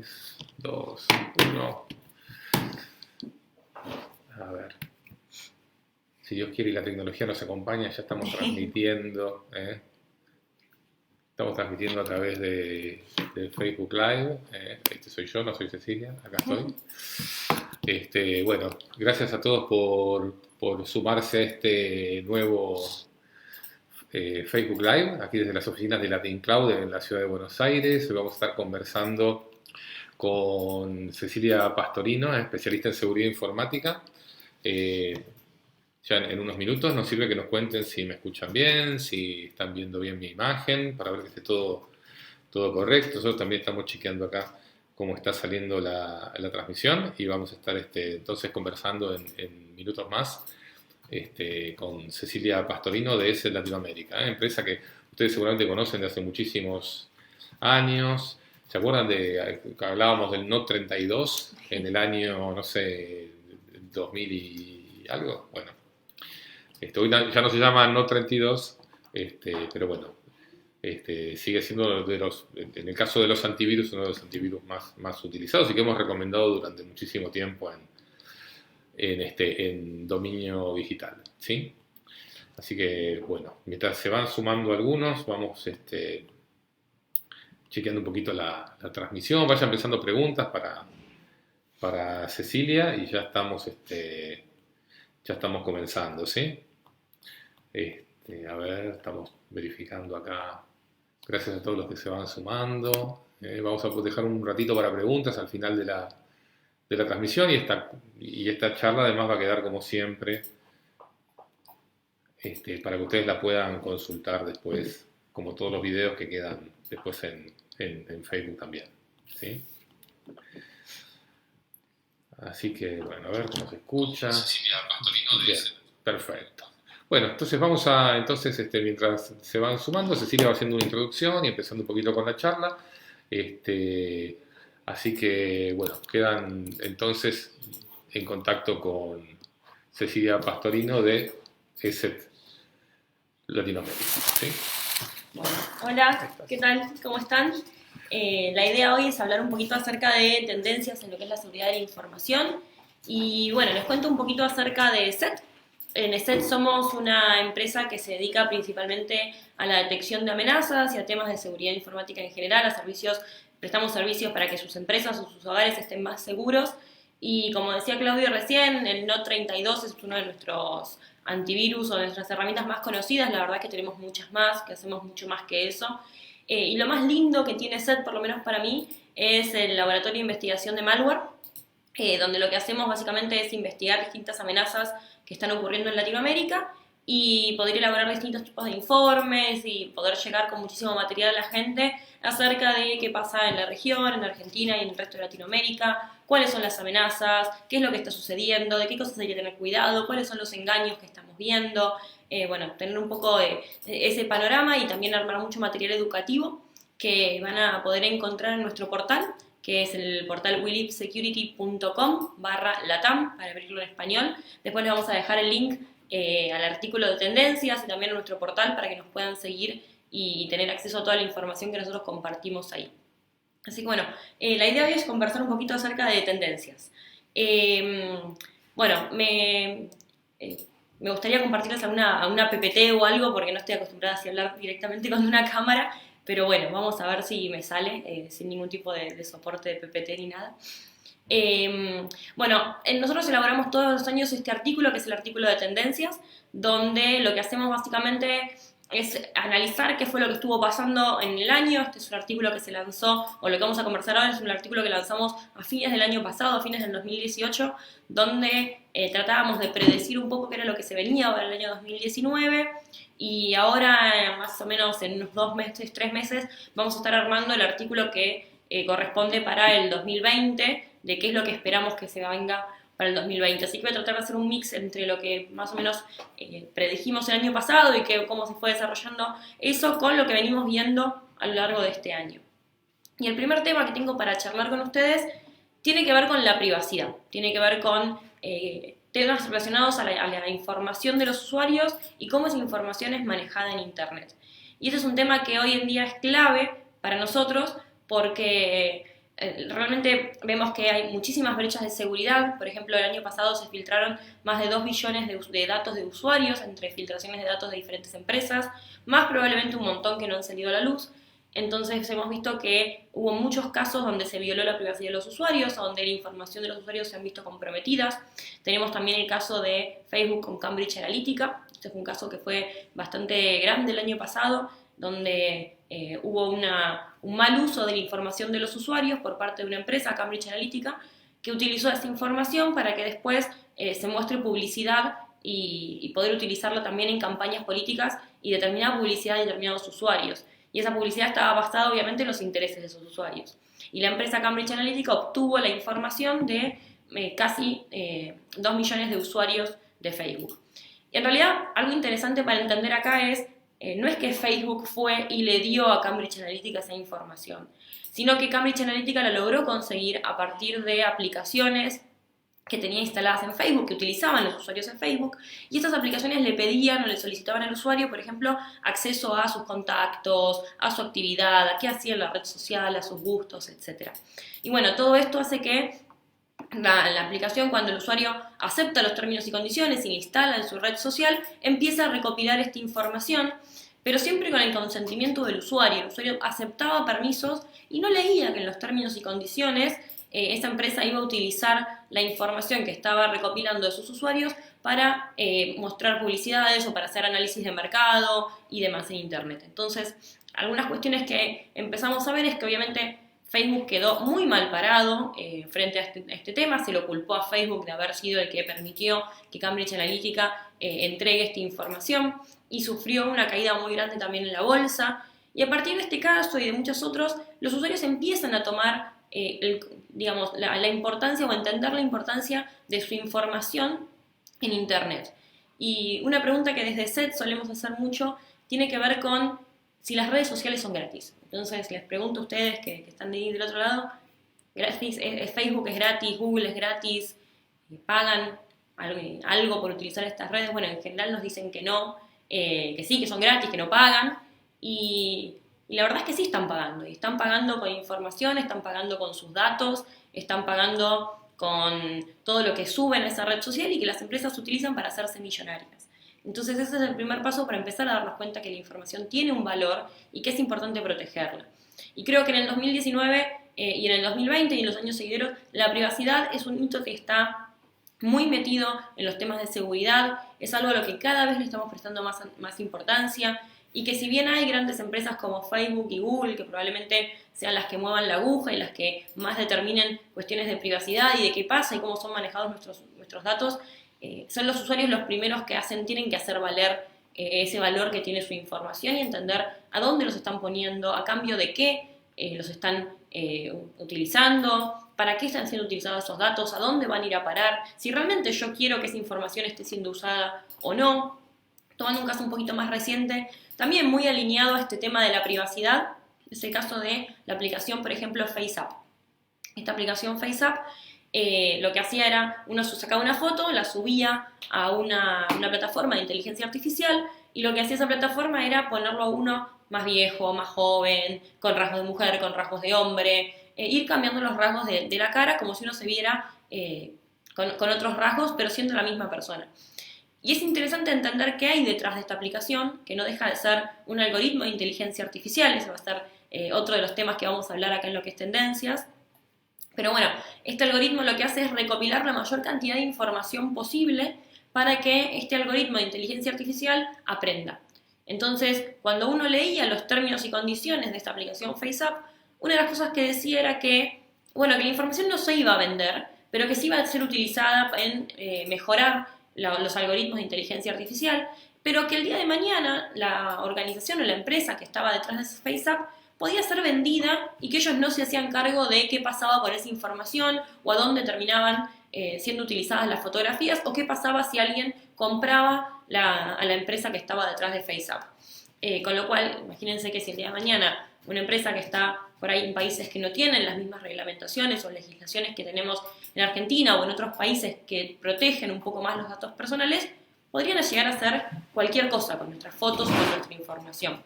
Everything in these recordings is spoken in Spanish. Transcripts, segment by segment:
3, 2, 1. A ver. Si Dios quiere y la tecnología nos acompaña, ya estamos transmitiendo. Estamos transmitiendo a través de Facebook Live. Este soy yo, no soy Cecilia, acá estoy. Bueno, gracias a todos por sumarse a este nuevo Facebook Live, aquí desde las oficinas de Latin Cloud en la ciudad de Buenos Aires. Hoy vamos a estar conversando con Cecilia Pastorino, especialista en seguridad informática. Ya en unos minutos nos sirve que nos cuenten si me escuchan bien, si están viendo bien mi imagen, para ver que esté todo correcto. Nosotros también estamos chequeando acá cómo está saliendo la transmisión y vamos a estar entonces conversando en minutos más con Cecilia Pastorino de ESET Latinoamérica, empresa que ustedes seguramente conocen de hace muchísimos años. ¿Se acuerdan que hablábamos del Note 32 en el año, no sé, 2000 y algo? Bueno, hoy ya no se llama Note 32, pero bueno, sigue siendo en el caso de los antivirus, uno de los antivirus más utilizados y que hemos recomendado durante muchísimo tiempo en dominio digital, ¿sí? Así que, bueno, mientras se van sumando algunos, vamos chequeando un poquito la transmisión. Vayan empezando preguntas para Cecilia y ya estamos comenzando, ¿sí? A ver, estamos verificando acá. Gracias a todos los que se van sumando. Vamos a dejar un ratito para preguntas al final de la transmisión y esta charla además va a quedar como siempre para que ustedes la puedan consultar después, como todos los videos que quedan después en Facebook también, ¿sí? Así que, bueno, a ver cómo se escucha. Bien, perfecto. Bueno, entonces mientras se van sumando, Cecilia va haciendo una introducción y empezando un poquito con la charla. Así que, bueno, quedan entonces en contacto con Cecilia Pastorino de ESET Latinoamérica, ¿sí? Bueno, hola, ¿qué tal? ¿Cómo están? La idea hoy es hablar un poquito acerca de tendencias en lo que es la seguridad de la información. Y bueno, les cuento un poquito acerca de ESET. En ESET somos una empresa que se dedica principalmente a la detección de amenazas y a temas de seguridad informática en general, prestamos servicios para que sus empresas o sus hogares estén más seguros. Y como decía Claudio recién, el Note 32 es uno de nuestros antivirus o de nuestras herramientas más conocidas. La verdad es que tenemos muchas más, que hacemos mucho más que eso. Y lo más lindo que tiene ESET, por lo menos para mí, es el laboratorio de investigación de malware, donde lo que hacemos básicamente es investigar distintas amenazas que están ocurriendo en Latinoamérica y poder elaborar distintos tipos de informes y poder llegar con muchísimo material a la gente acerca de qué pasa en la región, en Argentina y en el resto de Latinoamérica, cuáles son las amenazas, qué es lo que está sucediendo, de qué cosas hay que tener cuidado, cuáles son los engaños que estamos viendo, tener un poco de ese panorama y también armar mucho material educativo que van a poder encontrar en nuestro portal, que es el portal willipsecurity.com/latam, para abrirlo en español. Después les vamos a dejar el link al artículo de tendencias y también a nuestro portal para que nos puedan seguir y tener acceso a toda la información que nosotros compartimos ahí. Así que bueno, la idea hoy es conversar un poquito acerca de tendencias. Me gustaría compartirles alguna PPT o algo porque no estoy acostumbrada a hablar directamente con una cámara, pero bueno, vamos a ver si me sale sin ningún tipo de soporte de PPT ni nada. Nosotros elaboramos todos los años este artículo, que es el artículo de tendencias, donde lo que hacemos básicamente es analizar qué fue lo que estuvo pasando en el año. Este es un artículo que se lanzó, o lo que vamos a conversar ahora es un artículo que lanzamos a fines del año pasado, a fines del 2018, donde tratábamos de predecir un poco qué era lo que se venía para el año 2019, y ahora más o menos en unos 2 meses, 3 meses, vamos a estar armando el artículo que corresponde para el 2020, de qué es lo que esperamos que se venga para el 2020. Así que voy a tratar de hacer un mix entre lo que más o menos predijimos el año pasado y cómo se fue desarrollando eso con lo que venimos viendo a lo largo de este año. Y el primer tema que tengo para charlar con ustedes tiene que ver con la privacidad, tiene que ver con temas relacionados a la información de los usuarios y cómo esa información es manejada en Internet. Y este es un tema que hoy en día es clave para nosotros porque realmente vemos que hay muchísimas brechas de seguridad. Por ejemplo, el año pasado se filtraron más de 2 billones de datos de usuarios entre filtraciones de datos de diferentes empresas, más probablemente un montón que no han salido a la luz. Entonces hemos visto que hubo muchos casos donde se violó la privacidad de los usuarios, donde la información de los usuarios se han visto comprometidas. Tenemos también el caso de Facebook con Cambridge Analytica. Este fue un caso que fue bastante grande el año pasado, donde hubo un mal uso de la información de los usuarios por parte de una empresa, Cambridge Analytica, que utilizó esa información para que después se muestre publicidad y poder utilizarla también en campañas políticas y determinada publicidad de determinados usuarios. Y esa publicidad estaba basada obviamente en los intereses de esos usuarios. Y la empresa Cambridge Analytica obtuvo la información de casi 2 millones de usuarios de Facebook. Y en realidad algo interesante para entender acá es, no es que Facebook fue y le dio a Cambridge Analytica esa información, sino que Cambridge Analytica la logró conseguir a partir de aplicaciones que tenía instaladas en Facebook, que utilizaban los usuarios en Facebook, y estas aplicaciones le pedían o le solicitaban al usuario, por ejemplo, acceso a sus contactos, a su actividad, a qué hacía en la red social, a sus gustos, etc. Y bueno, todo esto hace que la aplicación, cuando el usuario acepta los términos y condiciones y la instala en su red social, empieza a recopilar esta información, pero siempre con el consentimiento del usuario. El usuario aceptaba permisos y no leía que en los términos y condiciones esa empresa iba a utilizar la información que estaba recopilando de sus usuarios para mostrar publicidades o para hacer análisis de mercado y demás en Internet. Entonces, algunas cuestiones que empezamos a ver es que obviamente Facebook quedó muy mal parado frente a este tema. Se lo culpó a Facebook de haber sido el que permitió que Cambridge Analytica entregue esta información y sufrió una caída muy grande también en la bolsa. Y a partir de este caso y de muchos otros, los usuarios empiezan a tomar la importancia o entender la importancia de su información en Internet. Y una pregunta que desde SET solemos hacer mucho tiene que ver con si las redes sociales son gratis. Entonces les pregunto a ustedes que están de ahí del otro lado, gratis, Facebook es gratis, Google es gratis, pagan algo por utilizar estas redes. Bueno, en general nos dicen que no, que sí, que son gratis, que no pagan, y la verdad es que sí están pagando, y están pagando con información, están pagando con sus datos, están pagando con todo lo que suben a esa red social y que las empresas utilizan para hacerse millonarias. Entonces ese es el primer paso para empezar a darnos cuenta que la información tiene un valor y que es importante protegerla. Y creo que en el 2019 y en el 2020 y en los años seguidores, la privacidad es un hito que está muy metido en los temas de seguridad, es algo a lo que cada vez le estamos prestando más importancia, y que si bien hay grandes empresas como Facebook y Google, que probablemente sean las que muevan la aguja y las que más determinen cuestiones de privacidad y de qué pasa y cómo son manejados nuestros datos, son los usuarios los primeros que tienen que hacer valer ese valor que tiene su información y entender a dónde los están poniendo, a cambio de qué los están utilizando, para qué están siendo utilizados esos datos, a dónde van a ir a parar, si realmente yo quiero que esa información esté siendo usada o no. Tomando un caso un poquito más reciente, también muy alineado a este tema de la privacidad, es el caso de la aplicación, por ejemplo, FaceApp. Esta aplicación FaceApp lo que hacía era, uno sacaba una foto, la subía a una plataforma de inteligencia artificial, y lo que hacía esa plataforma era ponerlo a uno más viejo, más joven, con rasgos de mujer, con rasgos de hombre, ir cambiando los rasgos de la cara como si uno se viera con otros rasgos, pero siendo la misma persona. Y es interesante entender qué hay detrás de esta aplicación, que no deja de ser un algoritmo de inteligencia artificial. Ese va a ser otro de los temas que vamos a hablar acá en lo que es tendencias. Pero bueno, este algoritmo lo que hace es recopilar la mayor cantidad de información posible para que este algoritmo de inteligencia artificial aprenda. Entonces, cuando uno leía los términos y condiciones de esta aplicación FaceApp, una de las cosas que decía era que la información no se iba a vender, pero que sí iba a ser utilizada en mejorar los algoritmos de inteligencia artificial, pero que el día de mañana la organización o la empresa que estaba detrás de FaceApp podía ser vendida y que ellos no se hacían cargo de qué pasaba con esa información o a dónde terminaban siendo utilizadas las fotografías o qué pasaba si alguien compraba a la empresa que estaba detrás de FaceApp. Con lo cual, imagínense que si el día de mañana una empresa que está por ahí en países que no tienen las mismas reglamentaciones o legislaciones que tenemos en Argentina o en otros países que protegen un poco más los datos personales, podrían llegar a hacer cualquier cosa con nuestras fotos o con nuestra información.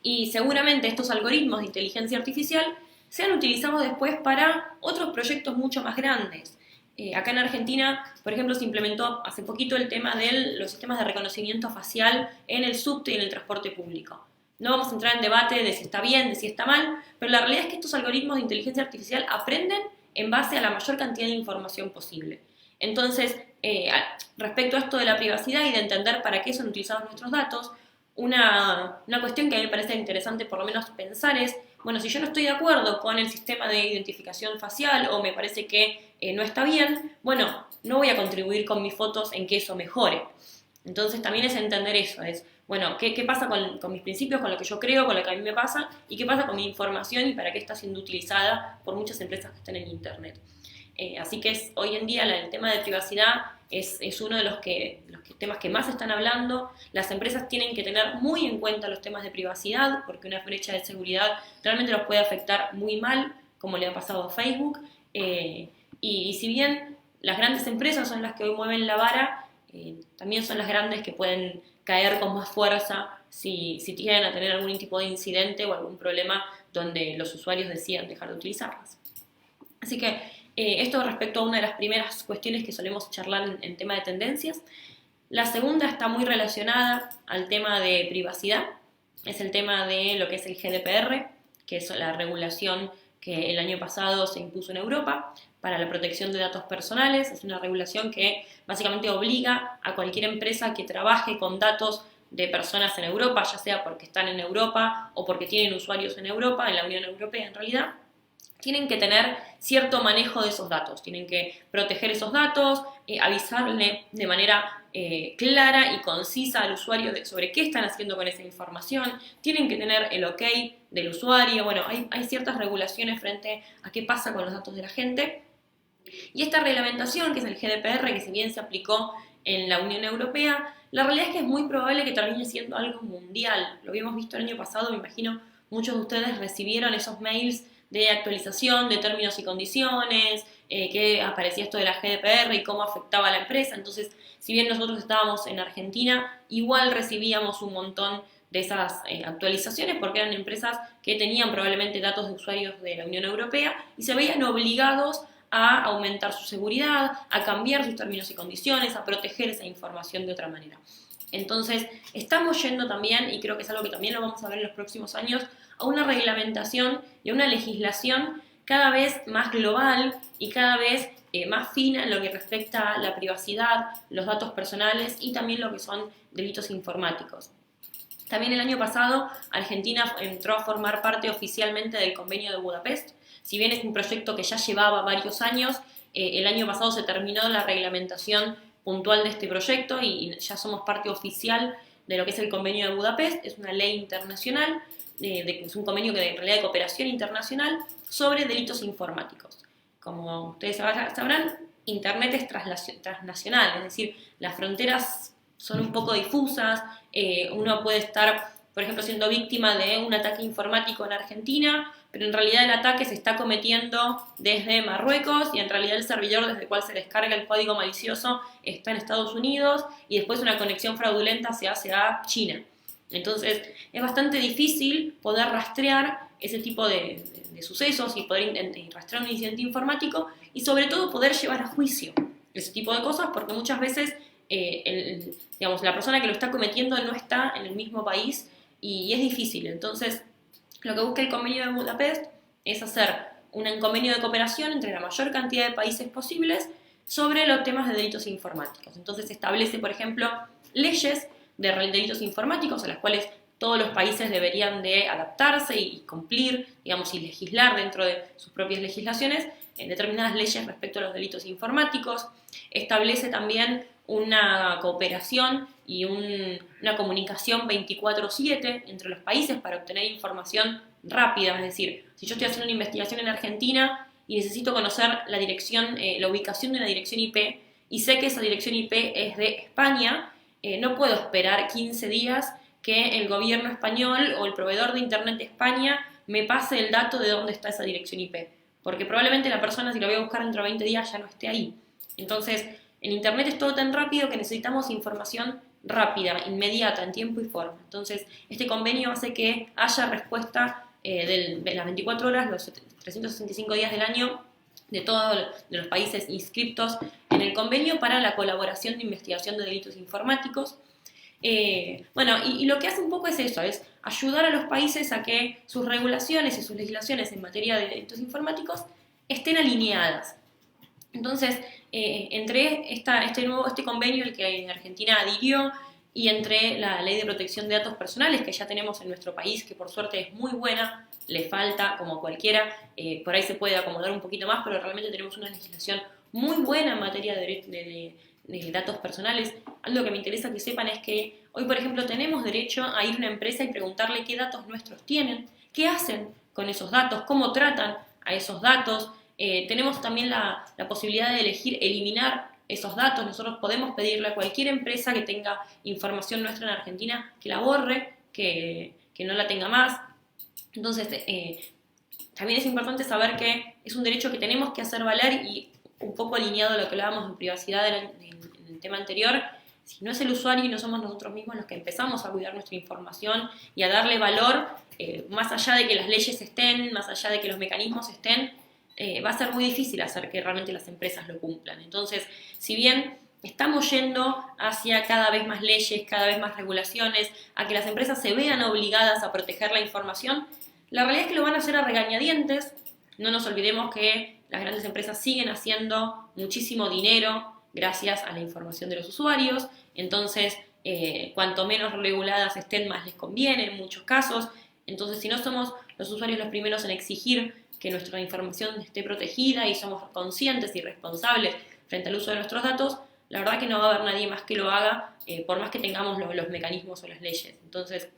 Y seguramente estos algoritmos de inteligencia artificial sean utilizados después para otros proyectos mucho más grandes. Acá en Argentina, por ejemplo, se implementó hace poquito el tema de los sistemas de reconocimiento facial en el subte y en el transporte público. No vamos a entrar en debate de si está bien, de si está mal, pero la realidad es que estos algoritmos de inteligencia artificial aprenden en base a la mayor cantidad de información posible. Entonces, respecto a esto de la privacidad y de entender para qué son utilizados nuestros datos, una cuestión que a mí me parece interesante por lo menos pensar es, bueno, si yo no estoy de acuerdo con el sistema de identificación facial o me parece que no está bien, bueno, no voy a contribuir con mis fotos en que eso mejore. Entonces también es entender eso, es, bueno, ¿qué pasa con mis principios, con lo que yo creo, con lo que a mí me pasa, y qué pasa con mi información y para qué está siendo utilizada por muchas empresas que están en Internet? Así que hoy en día el tema de privacidad es uno de los temas que más se están hablando. Las empresas tienen que tener muy en cuenta los temas de privacidad, porque una brecha de seguridad realmente los puede afectar muy mal, como le ha pasado a Facebook. Y si bien las grandes empresas son las que hoy mueven la vara, también son las grandes que pueden caer con más fuerza si llegan a tener algún tipo de incidente o algún problema donde los usuarios decidan dejar de utilizarlas. Así que esto respecto a una de las primeras cuestiones que solemos charlar en tema de tendencias. La segunda está muy relacionada al tema de privacidad, es el tema de lo que es el GDPR, que es la regulación que el año pasado se impuso en Europa para la protección de datos personales. Es una regulación que básicamente obliga a cualquier empresa que trabaje con datos de personas en Europa, ya sea porque están en Europa o porque tienen usuarios en Europa, en la Unión Europea en realidad, tienen que tener cierto manejo de esos datos, tienen que proteger esos datos, avisarle de manera clara y concisa al usuario sobre qué están haciendo con esa información, tienen que tener el ok del usuario. Bueno, hay ciertas regulaciones frente a qué pasa con los datos de la gente. Y esta reglamentación, que es el GDPR, que si bien se aplicó en la Unión Europea, la realidad es que es muy probable que termine siendo algo mundial. Lo habíamos visto el año pasado, me imagino muchos de ustedes recibieron esos mails de actualización de términos y condiciones, que aparecía esto de la GDPR y cómo afectaba a la empresa. Entonces, si bien nosotros estábamos en Argentina, igual recibíamos un montón de esas actualizaciones porque eran empresas que tenían probablemente datos de usuarios de la Unión Europea y se veían obligados a aumentar su seguridad, a cambiar sus términos y condiciones, a proteger esa información de otra manera. Entonces, estamos yendo también, y creo que es algo que también lo vamos a ver en los próximos años, a una reglamentación y a una legislación cada vez más global y cada vez más fina en lo que respecta a la privacidad, los datos personales y también lo que son delitos informáticos. También el año pasado Argentina entró a formar parte oficialmente del Convenio de Budapest. Si bien es un proyecto que ya llevaba varios años, el año pasado se terminó la reglamentación puntual de este proyecto y ya somos parte oficial de lo que es el Convenio de Budapest. Es una ley internacional, es un convenio que en realidad de cooperación internacional sobre delitos informáticos. Como ustedes sabrán, Internet es transnacional, es decir, las fronteras son un poco difusas. Uno puede estar, por ejemplo, siendo víctima de un ataque informático en Argentina, pero en realidad el ataque se está cometiendo desde Marruecos y en realidad el servidor desde el cual se descarga el código malicioso está en Estados Unidos y después una conexión fraudulenta se hace a China. Entonces es bastante difícil poder rastrear ese tipo de sucesos y poder rastrear un incidente informático y sobre todo poder llevar a juicio ese tipo de cosas porque muchas veces la persona que lo está cometiendo no está en el mismo país y es difícil. Entonces lo que busca el Convenio de Budapest es hacer un convenio de cooperación entre la mayor cantidad de países posibles sobre los temas de delitos informáticos. Entonces establece, por ejemplo, leyes de delitos informáticos a las cuales todos los países deberían de adaptarse y cumplir, digamos, y legislar dentro de sus propias legislaciones en determinadas leyes respecto a los delitos informáticos. Establece también una cooperación y una comunicación 24/7 entre los países para obtener información rápida. Es decir, si yo estoy haciendo una investigación en Argentina y necesito conocer la dirección, la ubicación de una dirección IP y sé que esa dirección IP es de España, no puedo esperar 15 días que el gobierno español o el proveedor de Internet de España me pase el dato de dónde está esa dirección IP, porque probablemente la persona, si lo voy a buscar dentro de 20 días, ya no esté ahí. Entonces, en Internet es todo tan rápido que necesitamos información rápida, inmediata, en tiempo y forma. Entonces, este convenio hace que haya respuesta de las 24 horas, los 365 días del año de todos los países inscriptos en el convenio para la colaboración de investigación de delitos informáticos. Y lo que hace un poco es eso, es ayudar a los países a que sus regulaciones y sus legislaciones en materia de delitos informáticos estén alineadas. Entonces, entre este convenio al que Argentina adhirió y entre la Ley de Protección de Datos Personales que ya tenemos en nuestro país, que por suerte es muy buena, le falta, como cualquiera, por ahí se puede acomodar un poquito más, pero realmente tenemos una legislación muy buena en materia de datos personales. Algo que me interesa que sepan es que hoy, por ejemplo, tenemos derecho a ir a una empresa y preguntarle qué datos nuestros tienen, qué hacen con esos datos, cómo tratan a esos datos. Tenemos también la posibilidad de elegir eliminar esos datos. Nosotros podemos pedirle a cualquier empresa que tenga información nuestra en Argentina que la borre, que no la tenga más. Entonces, también es importante saber que es un derecho que tenemos que hacer valer, y un poco alineado a lo que hablábamos de privacidad en el tema anterior, si no es el usuario y no somos nosotros mismos los que empezamos a cuidar nuestra información y a darle valor, más allá de que las leyes estén, más allá de que los mecanismos estén, va a ser muy difícil hacer que realmente las empresas lo cumplan. Entonces, si bien estamos yendo hacia cada vez más leyes, cada vez más regulaciones, a que las empresas se vean obligadas a proteger la información, la realidad es que lo van a hacer a regañadientes. No nos olvidemos que las grandes empresas siguen haciendo muchísimo dinero gracias a la información de los usuarios. Entonces, cuanto menos reguladas estén, más les conviene en muchos casos. Entonces, si no somos los usuarios los primeros en exigir que nuestra información esté protegida y somos conscientes y responsables frente al uso de nuestros datos, la verdad que no va a haber nadie más que lo haga, por más que tengamos los mecanismos o las leyes. Entonces,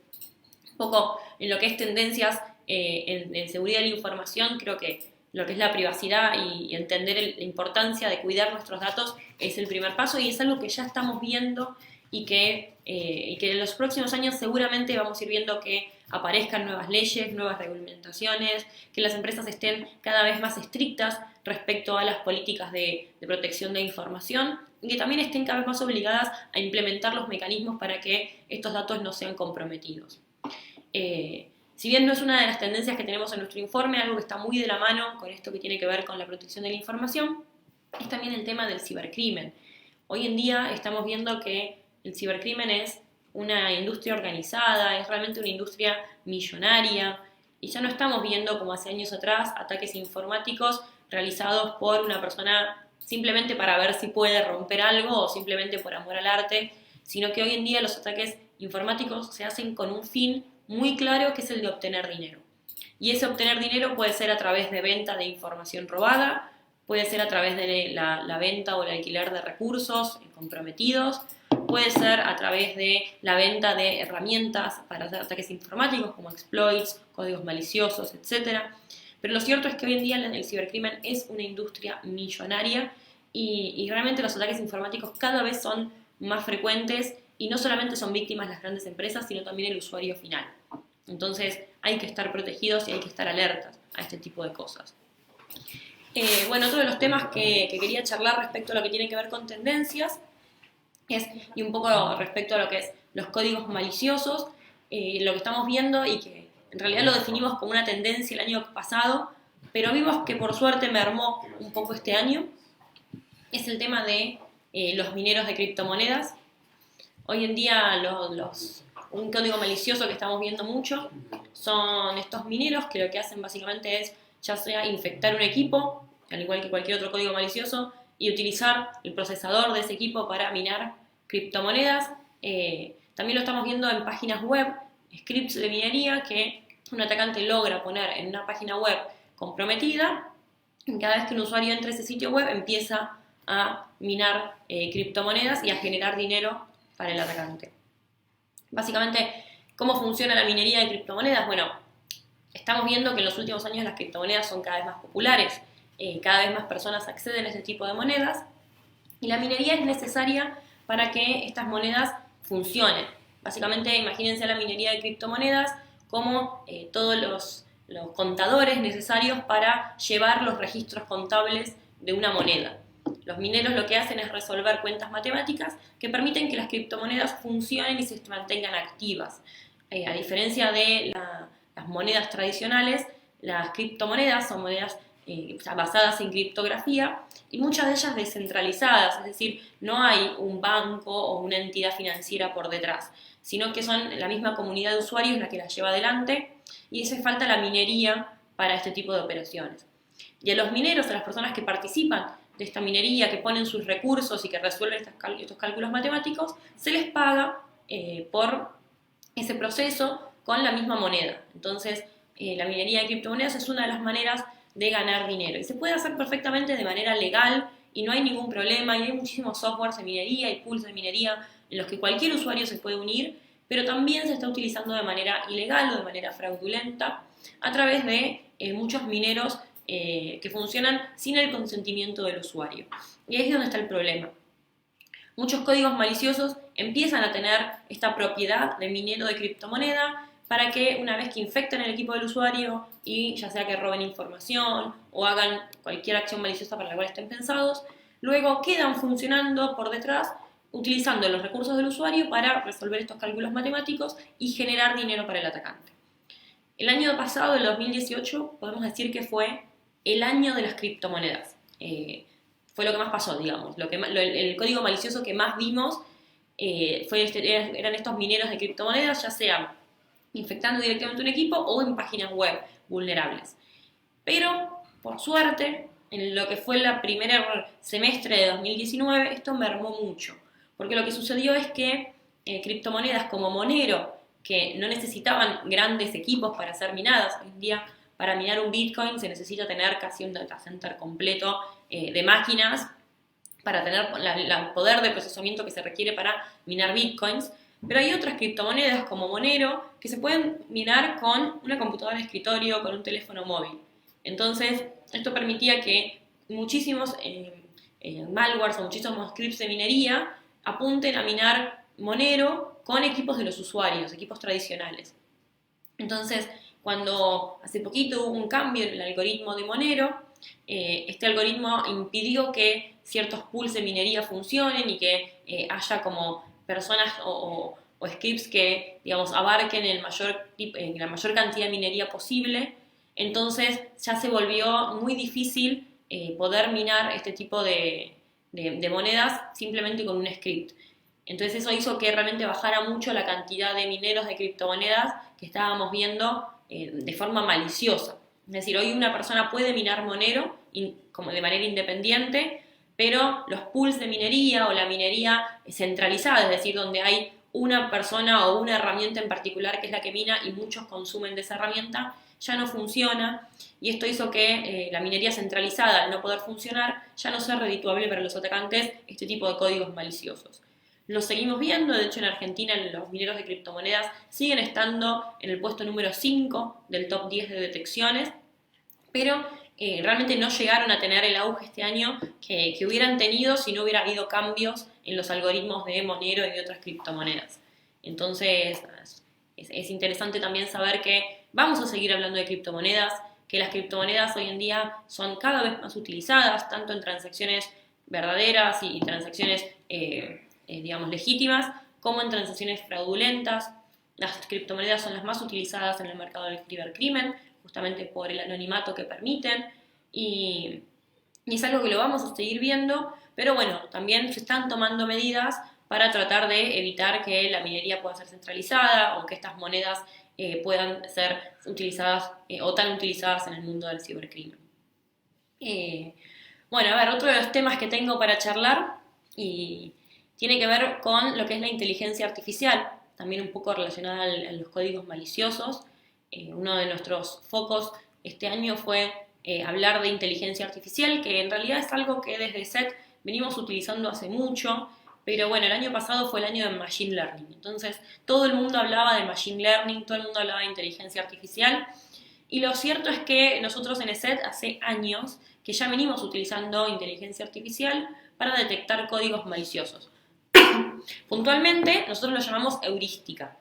un poco en lo que es tendencias en seguridad de la información, creo que lo que es la privacidad y entender la importancia de cuidar nuestros datos es el primer paso, y es algo que ya estamos viendo y que en los próximos años seguramente vamos a ir viendo que aparezcan nuevas leyes, nuevas regulamentaciones, que las empresas estén cada vez más estrictas respecto a las políticas de protección de información, y que también estén cada vez más obligadas a implementar los mecanismos para que estos datos no sean comprometidos. Si bien no es una de las tendencias que tenemos en nuestro informe, algo que está muy de la mano con esto que tiene que ver con la protección de la información, es también el tema del cibercrimen. Hoy en día estamos viendo que el cibercrimen es una industria organizada, es realmente una industria millonaria, y ya no estamos viendo, como hace años atrás, ataques informáticos realizados por una persona simplemente para ver si puede romper algo o simplemente por amor al arte, sino que hoy en día los ataques informáticos se hacen con un fin muy claro, que es el de obtener dinero. Y ese obtener dinero puede ser a través de venta de información robada, puede ser a través de la venta o el alquiler de recursos comprometidos, puede ser a través de la venta de herramientas para hacer ataques informáticos como exploits, códigos maliciosos, etc. Pero lo cierto es que hoy en día el cibercrimen es una industria millonaria, y realmente los ataques informáticos cada vez son más frecuentes, y no solamente son víctimas las grandes empresas, sino también el usuario final. Entonces hay que estar protegidos y hay que estar alertas a este tipo de cosas. Otro de los temas que quería charlar respecto a lo que tiene que ver con tendencias y un poco respecto a lo que es los códigos maliciosos, lo que estamos viendo, y que en realidad lo definimos como una tendencia el año pasado, pero vimos que por suerte mermó un poco este año, es el tema de los mineros de criptomonedas. Hoy en día un código malicioso que estamos viendo mucho son estos mineros que lo que hacen básicamente es ya sea infectar un equipo, al igual que cualquier otro código malicioso, y utilizar el procesador de ese equipo para minar criptomonedas. También lo estamos viendo en páginas web, scripts de minería que un atacante logra poner en una página web comprometida, y cada vez que un usuario entra a ese sitio web empieza a minar criptomonedas y a generar dinero para el atacante. Básicamente, ¿cómo funciona la minería de criptomonedas? Bueno, estamos viendo que en los últimos años las criptomonedas son cada vez más populares, cada vez más personas acceden a este tipo de monedas, y la minería es necesaria para que estas monedas funcionen. Básicamente, imagínense la minería de criptomonedas como todos los contadores necesarios para llevar los registros contables de una moneda. Los mineros lo que hacen es resolver cuentas matemáticas que permiten que las criptomonedas funcionen y se mantengan activas. A diferencia de las monedas tradicionales, las criptomonedas son monedas basadas en criptografía y muchas de ellas descentralizadas, es decir, no hay un banco o una entidad financiera por detrás, sino que son la misma comunidad de usuarios la que las lleva adelante y hace falta la minería para este tipo de operaciones. Y a los mineros, a las personas que participan de esta minería, que ponen sus recursos y que resuelven estos cálculos matemáticos, se les paga por ese proceso con la misma moneda. Entonces, la minería de criptomonedas es una de las maneras de ganar dinero. Y se puede hacer perfectamente de manera legal y no hay ningún problema. Y hay muchísimos softwares de minería y pools de minería en los que cualquier usuario se puede unir, pero también se está utilizando de manera ilegal o de manera fraudulenta a través de muchos mineros que funcionan sin el consentimiento del usuario. Y ahí es donde está el problema. Muchos códigos maliciosos empiezan a tener esta propiedad de minero de criptomoneda para que una vez que infecten el equipo del usuario y ya sea que roben información o hagan cualquier acción maliciosa para la cual estén pensados, luego quedan funcionando por detrás utilizando los recursos del usuario para resolver estos cálculos matemáticos y generar dinero para el atacante. El año pasado, el 2018, podemos decir que fue el año de las criptomonedas. Fue lo que más pasó, digamos. El código malicioso que más vimos eran estos mineros de criptomonedas, ya sea infectando directamente un equipo o en páginas web vulnerables. Pero, por suerte, en lo que fue el primer semestre de 2019, esto mermó mucho. Porque lo que sucedió es que criptomonedas como Monero, que no necesitaban grandes equipos para ser minadas, hoy en día para minar un Bitcoin se necesita tener casi un data center completo de máquinas para tener el poder de procesamiento que se requiere para minar Bitcoins. Pero hay otras criptomonedas como Monero que se pueden minar con una computadora de escritorio, con un teléfono móvil. Entonces, esto permitía que muchísimos malwares o muchísimos scripts de minería apunten a minar Monero con equipos de los usuarios, equipos tradicionales. Entonces, cuando hace poquito hubo un cambio en el algoritmo de Monero, este algoritmo impidió que ciertos pools de minería funcionen y que haya como personas o scripts que, digamos, abarquen la mayor cantidad de minería posible. Entonces ya se volvió muy difícil poder minar este tipo de monedas simplemente con un script. Entonces eso hizo que realmente bajara mucho la cantidad de mineros de criptomonedas que estábamos viendo de forma maliciosa. Es decir, hoy una persona puede minar Monero como de manera independiente, pero los pools de minería o la minería centralizada, es decir, donde hay una persona o una herramienta en particular que es la que mina y muchos consumen de esa herramienta, ya no funciona, y esto hizo que la minería centralizada, al no poder funcionar, ya no sea redituable para los atacantes este tipo de códigos maliciosos. Lo seguimos viendo, de hecho en Argentina los mineros de criptomonedas siguen estando en el puesto número 5 del top 10 de detecciones, pero realmente no llegaron a tener el auge este año que hubieran tenido si no hubiera habido cambios en los algoritmos de Monero y de otras criptomonedas. Entonces es interesante también saber que vamos a seguir hablando de criptomonedas, que las criptomonedas hoy en día son cada vez más utilizadas, tanto en transacciones verdaderas y transacciones digamos, legítimas, como en transacciones fraudulentas. Las criptomonedas son las más utilizadas en el mercado del cibercrimen, justamente por el anonimato que permiten, y es algo que lo vamos a seguir viendo, pero bueno, también se están tomando medidas para tratar de evitar que la minería pueda ser centralizada o que estas monedas puedan ser utilizadas o tan utilizadas en el mundo del cibercrimen. Bueno, a ver, otro de los temas que tengo para charlar y tiene que ver con lo que es la inteligencia artificial, también un poco relacionada a los códigos maliciosos. Uno de nuestros focos este año fue hablar de inteligencia artificial, que en realidad es algo que desde SET venimos utilizando hace mucho, pero bueno, el año pasado fue el año de Machine Learning. Entonces, todo el mundo hablaba de Machine Learning, todo el mundo hablaba de inteligencia artificial, y lo cierto es que nosotros en SET hace años que ya venimos utilizando inteligencia artificial para detectar códigos maliciosos. Puntualmente, nosotros lo llamamos heurística.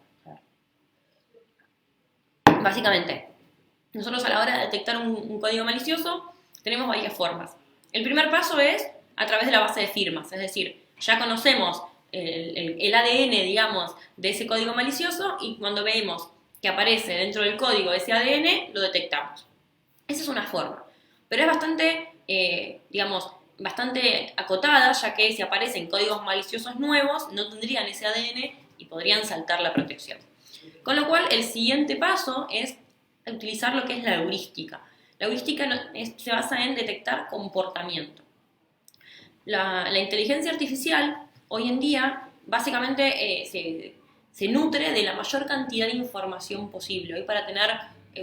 Básicamente, nosotros a la hora de detectar un código malicioso tenemos varias formas. El primer paso es a través de la base de firmas, es decir, ya conocemos el ADN, digamos, de ese código malicioso y cuando vemos que aparece dentro del código ese ADN, lo detectamos. Esa es una forma, pero es bastante, digamos, bastante acotada, ya que si aparecen códigos maliciosos nuevos, no tendrían ese ADN y podrían saltar la protección. Con lo cual, el siguiente paso es utilizar lo que es la heurística. La heurística se basa en detectar comportamiento. La inteligencia artificial, hoy en día, básicamente se nutre de la mayor cantidad de información posible. Hoy, para tener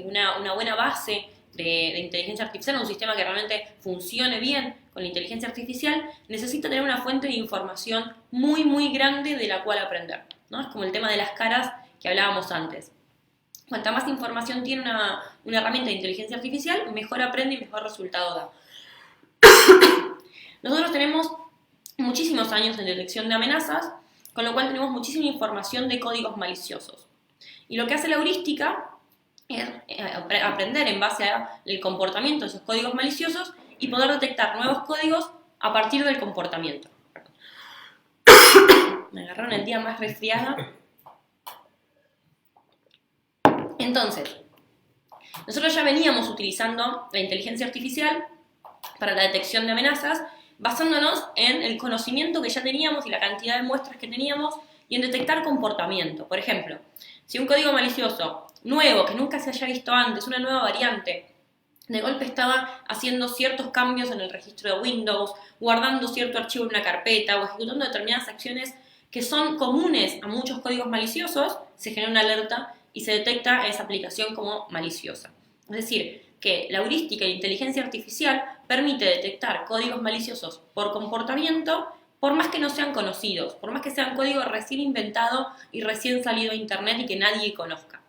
una buena base de inteligencia artificial, un sistema que realmente funcione bien con la inteligencia artificial, necesita tener una fuente de información muy, muy grande de la cual aprender, ¿no? Es como el tema de las caras que hablábamos antes. Cuanta más información tiene una herramienta de inteligencia artificial, mejor aprende y mejor resultado da. Nosotros tenemos muchísimos años en detección de amenazas, con lo cual tenemos muchísima información de códigos maliciosos. Y lo que hace la heurística es aprender en base al comportamiento de esos códigos maliciosos y poder detectar nuevos códigos a partir del comportamiento. Me agarraron el día más resfriada. Entonces, nosotros ya veníamos utilizando la inteligencia artificial para la detección de amenazas, basándonos en el conocimiento que ya teníamos y la cantidad de muestras que teníamos y en detectar comportamiento. Por ejemplo, si un código malicioso nuevo, que nunca se haya visto antes, una nueva variante, de golpe estaba haciendo ciertos cambios en el registro de Windows, guardando cierto archivo en una carpeta o ejecutando determinadas acciones que son comunes a muchos códigos maliciosos, se genera una alerta y se detecta esa aplicación como maliciosa. Es decir, que la heurística y la inteligencia artificial permite detectar códigos maliciosos por comportamiento, por más que no sean conocidos, por más que sean códigos recién inventados y recién salido a internet y que nadie conozca.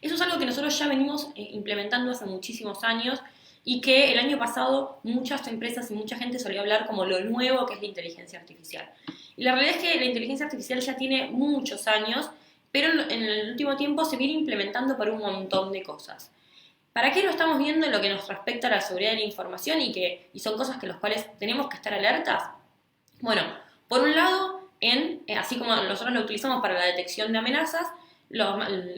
Eso es algo que nosotros ya venimos implementando hace muchísimos años y que el año pasado muchas empresas y mucha gente solía hablar como lo nuevo que es la inteligencia artificial. Y la realidad es que la inteligencia artificial ya tiene muchos años, pero en el último tiempo se viene implementando para un montón de cosas. ¿Para qué lo estamos viendo en lo que nos respecta a la seguridad de la información y son cosas que las cuales tenemos que estar alertas? Bueno, por un lado, así como nosotros lo utilizamos para la detección de amenazas,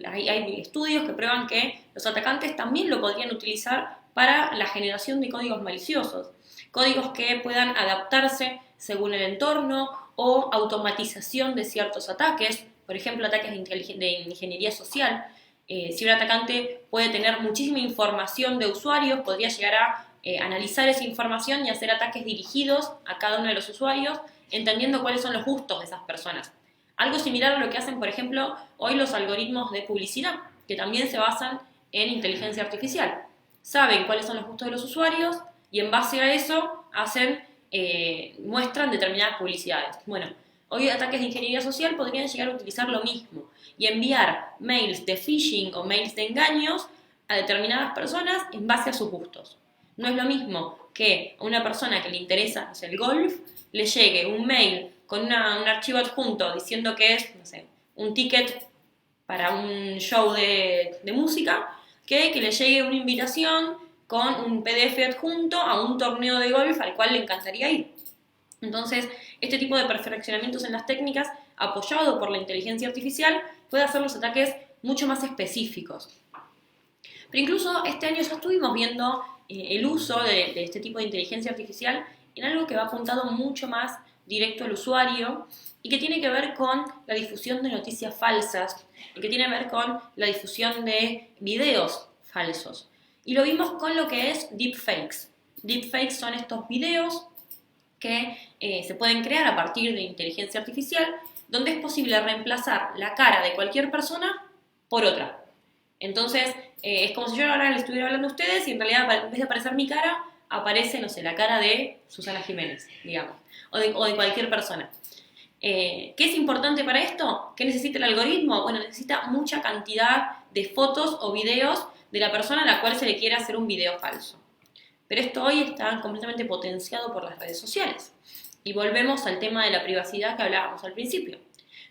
hay estudios que prueban que los atacantes también lo podrían utilizar para la generación de códigos maliciosos. Códigos que puedan adaptarse según el entorno o automatización de ciertos ataques, por ejemplo, ataques de ingeniería social. Si un atacante puede tener muchísima información de usuarios, podría llegar a analizar esa información y hacer ataques dirigidos a cada uno de los usuarios, entendiendo cuáles son los gustos de esas personas. Algo similar a lo que hacen, por ejemplo, hoy los algoritmos de publicidad, que también se basan en inteligencia artificial. Saben cuáles son los gustos de los usuarios y en base a eso muestran determinadas publicidades. Bueno, hoy ataques de ingeniería social podrían llegar a utilizar lo mismo y enviar mails de phishing o mails de engaños a determinadas personas en base a sus gustos. No es lo mismo que a una persona que le interesa, no sé, el golf, le llegue un mail con un archivo adjunto diciendo que es, no sé, un ticket para un show de música, que le llegue una invitación con un PDF adjunto a un torneo de golf al cual le encantaría ir. Entonces, este tipo de perfeccionamientos en las técnicas, apoyado por la inteligencia artificial, puede hacer los ataques mucho más específicos. Pero incluso este año ya estuvimos viendo el uso de este tipo de inteligencia artificial en algo que va apuntado mucho más directo al usuario y que tiene que ver con la difusión de noticias falsas y que tiene que ver con la difusión de videos falsos. Y lo vimos con lo que es deepfakes. Deepfakes son estos videos que se pueden crear a partir de inteligencia artificial, donde es posible reemplazar la cara de cualquier persona por otra. Entonces, es como si yo ahora le estuviera hablando a ustedes y en realidad en vez de aparecer mi cara, aparece, no sé, la cara de Susana Jiménez, digamos, o de cualquier persona. ¿Qué es importante para esto? ¿Qué necesita el algoritmo? Bueno, necesita mucha cantidad de fotos o videos de la persona a la cual se le quiere hacer un video falso. Pero esto hoy está completamente potenciado por las redes sociales. Y volvemos al tema de la privacidad que hablábamos al principio.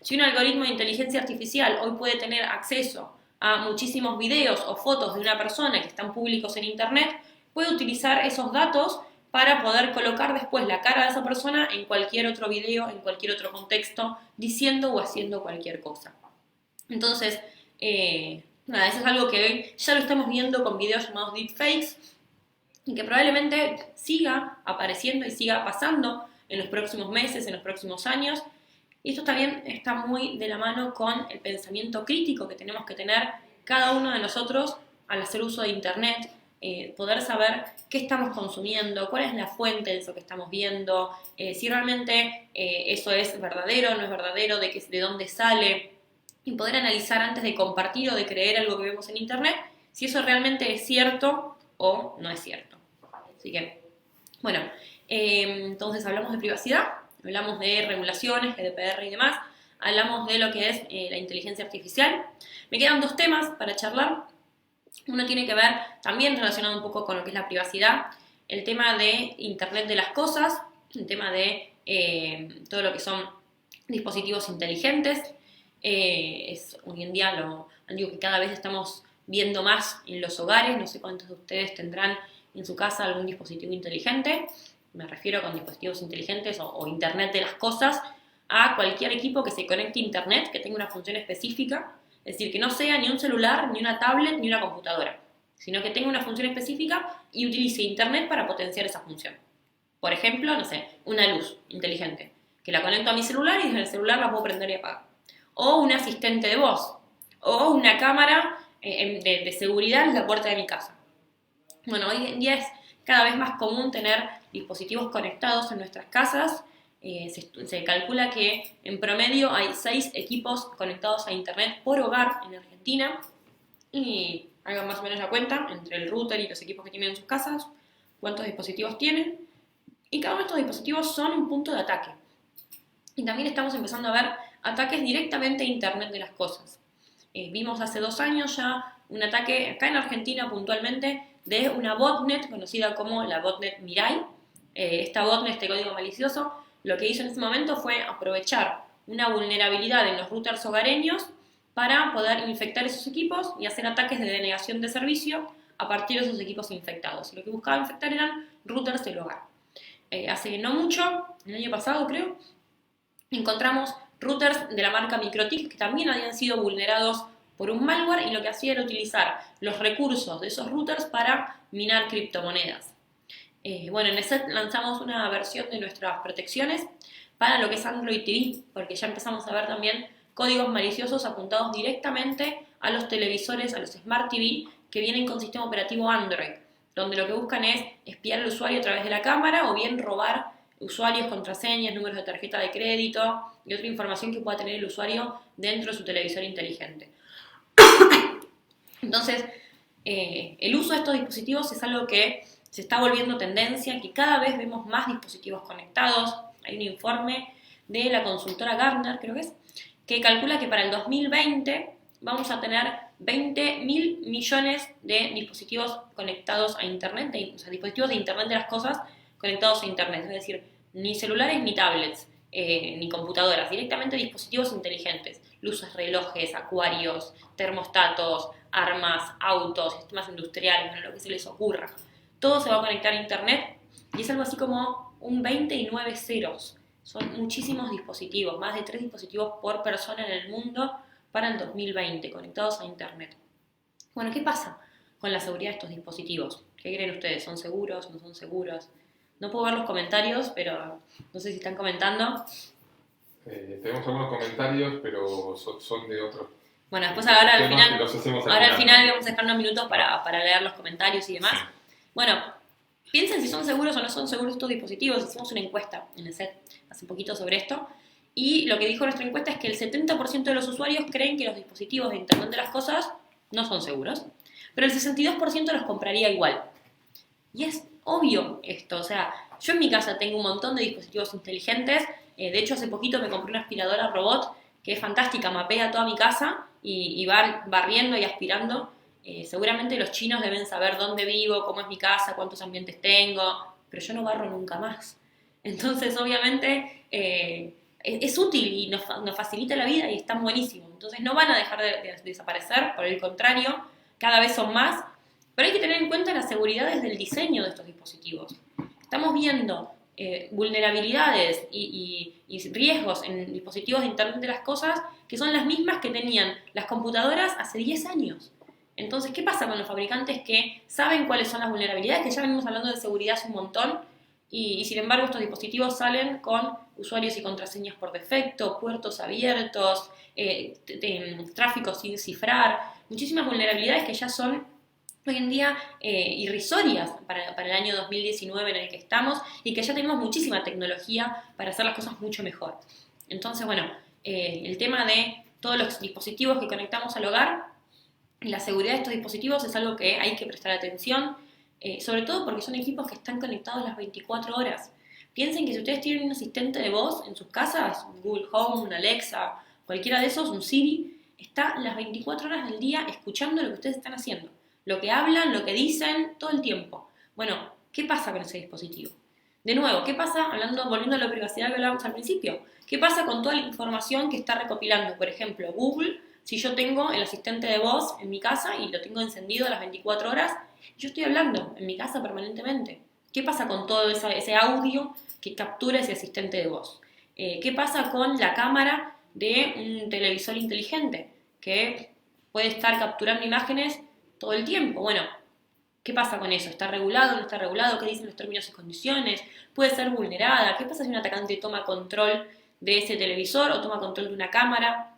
Si un algoritmo de inteligencia artificial hoy puede tener acceso a muchísimos videos o fotos de una persona que están públicos en internet, puede utilizar esos datos para poder colocar después la cara de esa persona en cualquier otro video, en cualquier otro contexto, diciendo o haciendo cualquier cosa. Entonces, eso es algo que hoy ya lo estamos viendo con videos llamados deepfakes, y que probablemente siga apareciendo y siga pasando en los próximos meses, en los próximos años. Y esto también está muy de la mano con el pensamiento crítico que tenemos que tener cada uno de nosotros al hacer uso de Internet, poder saber qué estamos consumiendo, cuál es la fuente de eso que estamos viendo, si realmente eso es verdadero, no es verdadero, de dónde sale, y poder analizar antes de compartir o de creer algo que vemos en Internet, si eso realmente es cierto o no es cierto. Así que, bueno, entonces hablamos de privacidad, hablamos de regulaciones, GDPR y demás, hablamos de lo que es la inteligencia artificial. Me quedan 2 temas para charlar. Uno tiene que ver, también relacionado un poco con lo que es la privacidad, el tema de Internet de las cosas, el tema de todo lo que son dispositivos inteligentes. Es hoy en día algo que cada vez estamos viendo más en los hogares. No sé cuántos de ustedes tendrán en su casa algún dispositivo inteligente. Me refiero con dispositivos inteligentes o Internet de las cosas a cualquier equipo que se conecte a Internet, que tenga una función específica. Es decir, que no sea ni un celular, ni una tablet, ni una computadora, sino que tenga una función específica y utilice Internet para potenciar esa función. Por ejemplo, no sé, una luz inteligente, que la conecto a mi celular y desde el celular la puedo prender y apagar. O un asistente de voz, o una cámara de seguridad en la puerta de mi casa. Bueno, hoy en día es cada vez más común tener dispositivos conectados en nuestras casas. Se calcula que en promedio hay 6 equipos conectados a Internet por hogar en Argentina. Y hagan más o menos la cuenta entre el router y los equipos que tienen en sus casas, cuántos dispositivos tienen. Y cada uno de estos dispositivos son un punto de ataque. Y también estamos empezando a ver ataques directamente a Internet de las cosas. Vimos hace 2 años ya un ataque acá en Argentina puntualmente de una botnet conocida como la botnet Mirai. Esta botnet, este código malicioso, lo que hizo en ese momento fue aprovechar una vulnerabilidad en los routers hogareños para poder infectar esos equipos y hacer ataques de denegación de servicio a partir de esos equipos infectados. Lo que buscaba infectar eran routers del hogar. Hace no mucho, el año pasado creo, encontramos routers de la marca MikroTik que también habían sido vulnerados por un malware y lo que hacía era utilizar los recursos de esos routers para minar criptomonedas. Bueno, en ESET lanzamos una versión de nuestras protecciones para lo que es Android TV, porque ya empezamos a ver también códigos maliciosos apuntados directamente a los televisores, a los Smart TV que vienen con sistema operativo Android, donde lo que buscan es espiar al usuario a través de la cámara o bien robar usuarios, contraseñas, números de tarjeta de crédito y otra información que pueda tener el usuario dentro de su televisor inteligente. Entonces, el uso de estos dispositivos es algo que se está volviendo tendencia, que cada vez vemos más dispositivos conectados. Hay un informe de la consultora Gartner, creo que calcula que para el 2020 vamos a tener 20.000 millones de dispositivos conectados a Internet, o sea, dispositivos de Internet de las cosas conectados a Internet, es decir, ni celulares ni tablets, ni computadoras, directamente dispositivos inteligentes, luces, relojes, acuarios, termostatos, armas, autos, sistemas industriales, bueno, lo que se les ocurra. Todo se va a conectar a Internet y es algo así como un 20 y 9 ceros. Son muchísimos dispositivos, más de 3 dispositivos por persona en el mundo para el 2020, conectados a Internet. Bueno, ¿qué pasa con la seguridad de estos dispositivos? ¿Qué creen ustedes? ¿Son seguros? ¿No son seguros? No puedo ver los comentarios, pero no sé si están comentando. Tenemos algunos comentarios, pero son de otros. Bueno, después ahora al final vamos a dejar unos minutos para leer los comentarios y demás. Sí. Bueno, piensen si son seguros o no son seguros estos dispositivos. Hicimos una encuesta en el set hace poquito sobre esto. Y lo que dijo nuestra encuesta es que el 70% de los usuarios creen que los dispositivos de Internet de las cosas no son seguros. Pero el 62% los compraría igual. Y es obvio esto. O sea, yo en mi casa tengo un montón de dispositivos inteligentes. De hecho, hace poquito me compré una aspiradora robot que es fantástica, mapea toda mi casa y va barriendo y aspirando. Seguramente los chinos deben saber dónde vivo, cómo es mi casa, cuántos ambientes tengo, pero yo no barro nunca más. Entonces, obviamente, es útil y nos facilita la vida y están buenísimos. Entonces, no van a dejar de desaparecer, por el contrario, cada vez son más. Pero hay que tener en cuenta las seguridades del diseño de estos dispositivos. Estamos viendo vulnerabilidades y riesgos en dispositivos de Internet de las cosas que son las mismas que tenían las computadoras hace 10 años. Entonces, ¿qué pasa con los fabricantes que saben cuáles son las vulnerabilidades? Que ya venimos hablando de seguridad hace un montón y sin embargo estos dispositivos salen con usuarios y contraseñas por defecto, puertos abiertos, tráfico sin cifrar, muchísimas vulnerabilidades que ya son hoy en día irrisorias para el año 2019 en el que estamos y que ya tenemos muchísima tecnología para hacer las cosas mucho mejor. Entonces, bueno, el tema de todos los dispositivos que conectamos al hogar, la seguridad de estos dispositivos es algo que hay que prestar atención, sobre todo porque son equipos que están conectados las 24 horas. Piensen que si ustedes tienen un asistente de voz en sus casas, un Google Home, un Alexa, cualquiera de esos, un Siri, está las 24 horas del día escuchando lo que ustedes están haciendo. Lo que hablan, lo que dicen, todo el tiempo. Bueno, ¿qué pasa con ese dispositivo? De nuevo, ¿qué pasa, volviendo a la privacidad que hablábamos al principio? ¿Qué pasa con toda la información que está recopilando? Por ejemplo, Google, si yo tengo el asistente de voz en mi casa y lo tengo encendido a las 24 horas, yo estoy hablando en mi casa permanentemente. ¿Qué pasa con todo ese audio que captura ese asistente de voz? ¿Qué pasa con la cámara de un televisor inteligente que puede estar capturando imágenes todo el tiempo? Bueno, ¿qué pasa con eso? ¿Está regulado? ¿No está regulado? ¿Qué dicen los términos y condiciones? ¿Puede ser vulnerada? ¿Qué pasa si un atacante toma control de ese televisor o toma control de una cámara?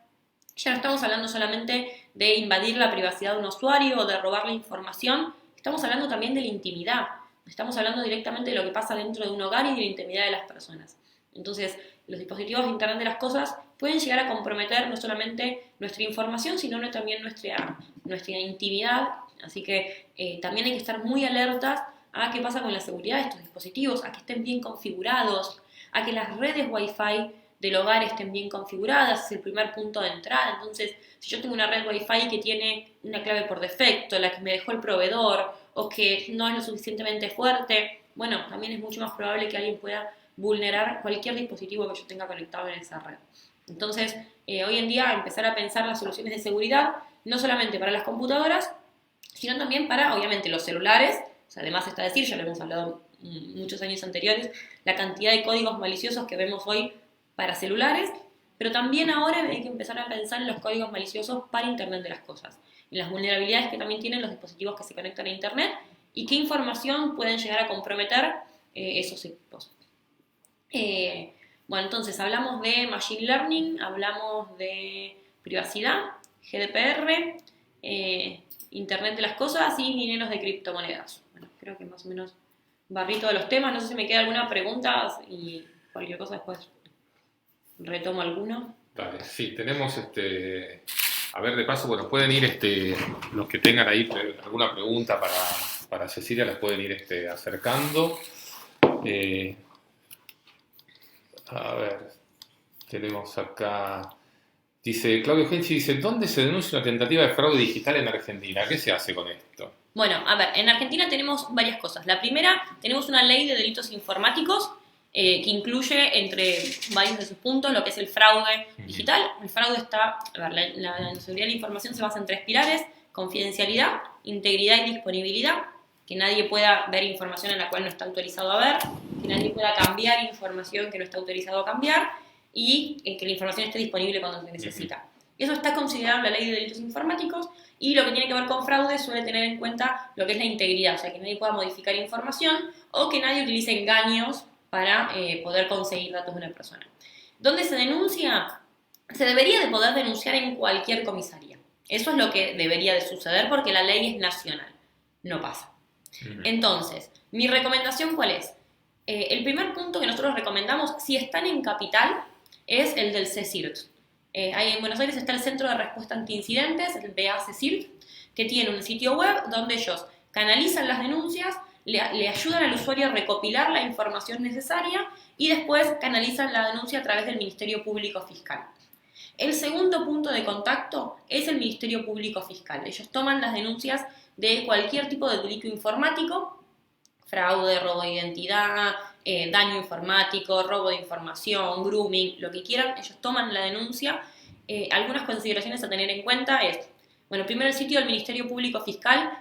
Ya no estamos hablando solamente de invadir la privacidad de un usuario o de robarle información, estamos hablando también de la intimidad. Estamos hablando directamente de lo que pasa dentro de un hogar y de la intimidad de las personas. Entonces, los dispositivos de Internet de las Cosas pueden llegar a comprometer no solamente nuestra información, sino también nuestra intimidad. Así que también hay que estar muy alertas a qué pasa con la seguridad de estos dispositivos, a que estén bien configurados, a que las redes Wi-Fi del hogar estén bien configuradas, es el primer punto de entrada. Entonces, si yo tengo una red Wi-Fi que tiene una clave por defecto, la que me dejó el proveedor, o que no es lo suficientemente fuerte, bueno, también es mucho más probable que alguien pueda vulnerar cualquier dispositivo que yo tenga conectado en esa red. Entonces, hoy en día empezar a pensar las soluciones de seguridad, no solamente para las computadoras, sino también para, obviamente, los celulares. O sea, además está decir, ya lo hemos hablado muchos años anteriores, la cantidad de códigos maliciosos que vemos hoy para celulares, pero también ahora hay que empezar a pensar en los códigos maliciosos para Internet de las Cosas, en las vulnerabilidades que también tienen los dispositivos que se conectan a Internet y qué información pueden llegar a comprometer esos equipos. Bueno, entonces hablamos de Machine Learning, hablamos de privacidad, GDPR, Internet de las Cosas y mineros de criptomonedas. Bueno, creo que más o menos barrí todos los temas. No sé si me queda alguna pregunta y cualquier cosa después retomo alguno. Vale, sí, tenemos a ver, de paso, bueno, pueden ir los que tengan ahí alguna pregunta para Cecilia, las pueden ir acercando. A ver, tenemos acá, dice Claudio Genchi, dice, ¿dónde se denuncia una tentativa de fraude digital en Argentina? ¿Qué se hace con esto? Bueno, a ver, en Argentina tenemos varias cosas. La primera, tenemos una ley de delitos informáticos que incluye entre varios de sus puntos lo que es el fraude digital. El fraude está, a ver, la seguridad de la información se basa en 3 pilares: confidencialidad, integridad y disponibilidad, que nadie pueda ver información en la cual no está autorizado a ver, que nadie pueda cambiar información que no está autorizado a cambiar y que la información esté disponible cuando se necesita. Eso está considerado en la ley de delitos informáticos y lo que tiene que ver con fraude suele tener en cuenta lo que es la integridad, o sea, que nadie pueda modificar información o que nadie utilice engaños para poder conseguir datos de una persona. ¿Dónde se denuncia? Se debería de poder denunciar en cualquier comisaría. Eso es lo que debería de suceder porque la ley es nacional. No pasa. Entonces, mi recomendación, ¿cuál es? El primer punto que nosotros recomendamos, si están en capital, es el del CECIRT. Ahí en Buenos Aires está el Centro de Respuesta ante Incidentes, el BA-CECIRT, que tiene un sitio web donde ellos canalizan las denuncias, le ayudan al usuario a recopilar la información necesaria y después canalizan la denuncia a través del Ministerio Público Fiscal. El segundo punto de contacto es el Ministerio Público Fiscal. Ellos toman las denuncias de cualquier tipo de delito informático, fraude, robo de identidad, daño informático, robo de información, grooming, lo que quieran. Ellos toman la denuncia. Algunas consideraciones a tener en cuenta es, bueno, primero el sitio del Ministerio Público Fiscal,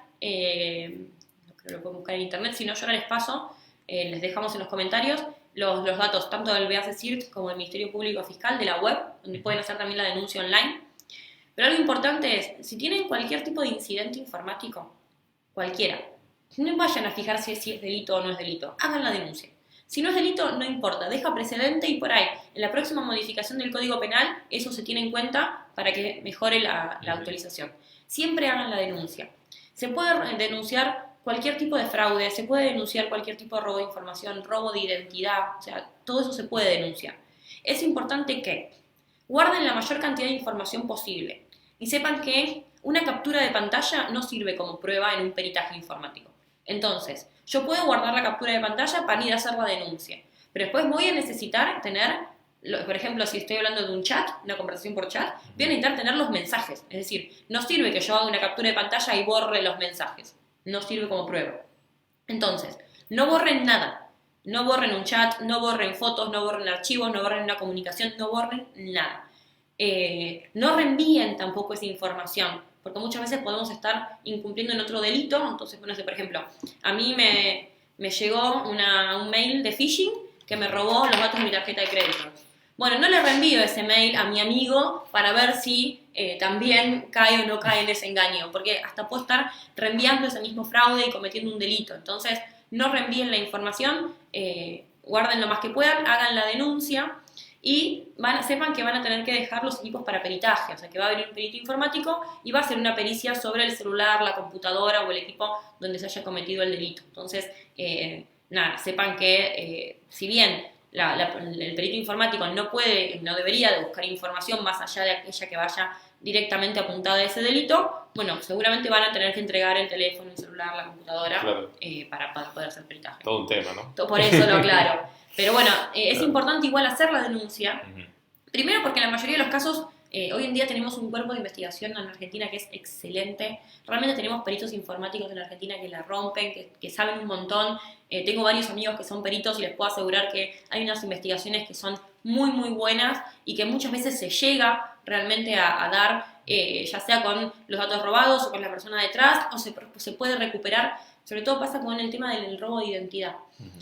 lo pueden buscar en internet, si no yo ahora les paso, les dejamos en los comentarios los datos tanto del BA-CECIRT como del Ministerio Público Fiscal de la web, donde pueden hacer también la denuncia online. Pero algo importante es, si tienen cualquier tipo de incidente informático, cualquiera, no vayan a fijarse si es delito o no es delito, hagan la denuncia. Si no es delito, no importa, deja precedente y por ahí, en la próxima modificación del Código Penal, eso se tiene en cuenta para que mejore la actualización. Siempre hagan la denuncia. Se puede denunciar cualquier tipo de fraude, se puede denunciar cualquier tipo de robo de información, robo de identidad, o sea, todo eso se puede denunciar. Es importante que guarden la mayor cantidad de información posible y sepan que una captura de pantalla no sirve como prueba en un peritaje informático. Entonces, yo puedo guardar la captura de pantalla para ir a hacer la denuncia, pero después voy a necesitar tener, por ejemplo, si estoy hablando de un chat, una conversación por chat, voy a necesitar tener los mensajes. Es decir, no sirve que yo haga una captura de pantalla y borre los mensajes. No sirve como prueba. Entonces, no borren nada. No borren un chat, no borren fotos, no borren archivos, no borren una comunicación, no borren nada. No reenvíen tampoco esa información, porque muchas veces podemos estar incumpliendo en otro delito. Entonces, no sé, por ejemplo, a mí me llegó un mail de phishing que me robó los datos de mi tarjeta de crédito. Bueno, no le reenvío ese mail a mi amigo para ver si también cae o no cae en ese engaño, porque hasta puedo estar reenviando ese mismo fraude y cometiendo un delito. Entonces, no reenvíen la información, guarden lo más que puedan, hagan la denuncia y sepan que van a tener que dejar los equipos para peritaje, o sea que va a venir un perito informático y va a hacer una pericia sobre el celular, la computadora o el equipo donde se haya cometido el delito. Entonces, sepan que si bien el perito informático no debería de buscar información más allá de aquella que vaya directamente apuntada a ese delito, bueno, seguramente van a tener que entregar el teléfono, el celular, la computadora, claro, para poder hacer peritaje. Todo un tema, ¿no? Por eso lo aclaro. Pero bueno, es importante igual hacer la denuncia. Primero porque en la mayoría de los casos, hoy en día tenemos un cuerpo de investigación en Argentina que es excelente. Realmente tenemos peritos informáticos en Argentina que la rompen, que saben un montón. Tengo varios amigos que son peritos y les puedo asegurar que hay unas investigaciones que son muy, muy buenas y que muchas veces se llega realmente a dar, ya sea con los datos robados o con la persona detrás, o se puede recuperar. Sobre todo pasa con el tema del robo de identidad.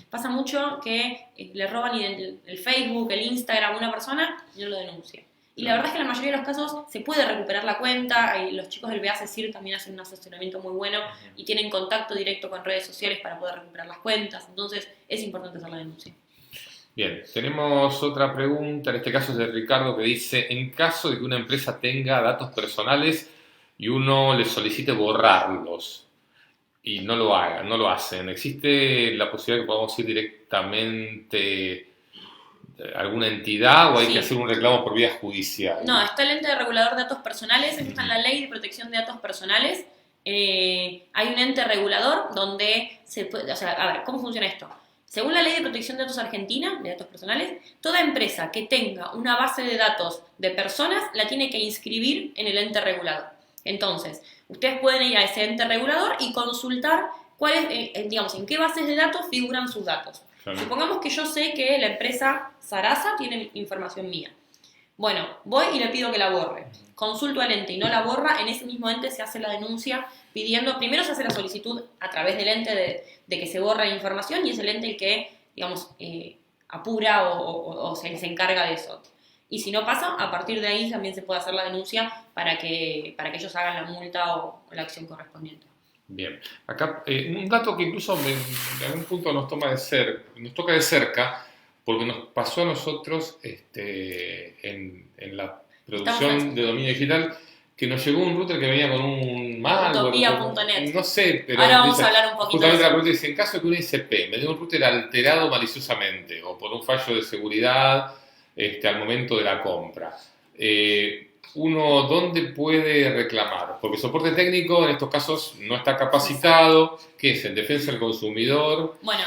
Pasa mucho que le roban el Facebook, el Instagram a una persona y no lo denuncia. Y la verdad es que en la mayoría de los casos se puede recuperar la cuenta, y los chicos del BACESIR también hacen un asesoramiento muy bueno y tienen contacto directo con redes sociales para poder recuperar las cuentas. Entonces es importante hacer la denuncia. Bien, tenemos otra pregunta, en este caso es de Ricardo, que dice: en caso de que una empresa tenga datos personales y uno le solicite borrarlos y no lo hagan, no lo hacen, ¿existe la posibilidad que podamos ir directamente a alguna entidad o hay que hacer un reclamo por vía judicial? No, está el ente de regulador de datos personales, está en la ley de protección de datos personales. Hay un ente regulador donde se puede, o sea, a ver, ¿cómo funciona esto? Según la ley de protección de datos argentina, de datos personales, toda empresa que tenga una base de datos de personas la tiene que inscribir en el ente regulador. Entonces, ustedes pueden ir a ese ente regulador y consultar digamos, en qué bases de datos figuran sus datos. Claro. Supongamos que yo sé que la empresa Sarasa tiene información mía. Bueno, voy y le pido que la borre. Consulto al ente y no la borra, en ese mismo ente se hace la denuncia pidiendo, primero se hace la solicitud a través del ente de que se borre la información y es el ente el que, digamos, apura o se encarga de eso. Y si no pasa, a partir de ahí también se puede hacer la denuncia para que ellos hagan la multa o la acción correspondiente. Bien. Acá un dato que incluso en algún punto nos toca de cerca, porque nos pasó a nosotros en la producción de dominio digital, que nos llegó un router que venía con un malware. Utopía.net. No sé, pero ahora vamos a hablar un poquito justamente de eso. La dice: en caso de que un ISP me dé un router alterado maliciosamente o por un fallo de seguridad al momento de la compra, uno, ¿dónde puede reclamar? Porque soporte técnico en estos casos no está capacitado. ¿Qué es? ¿En defensa del consumidor? Bueno,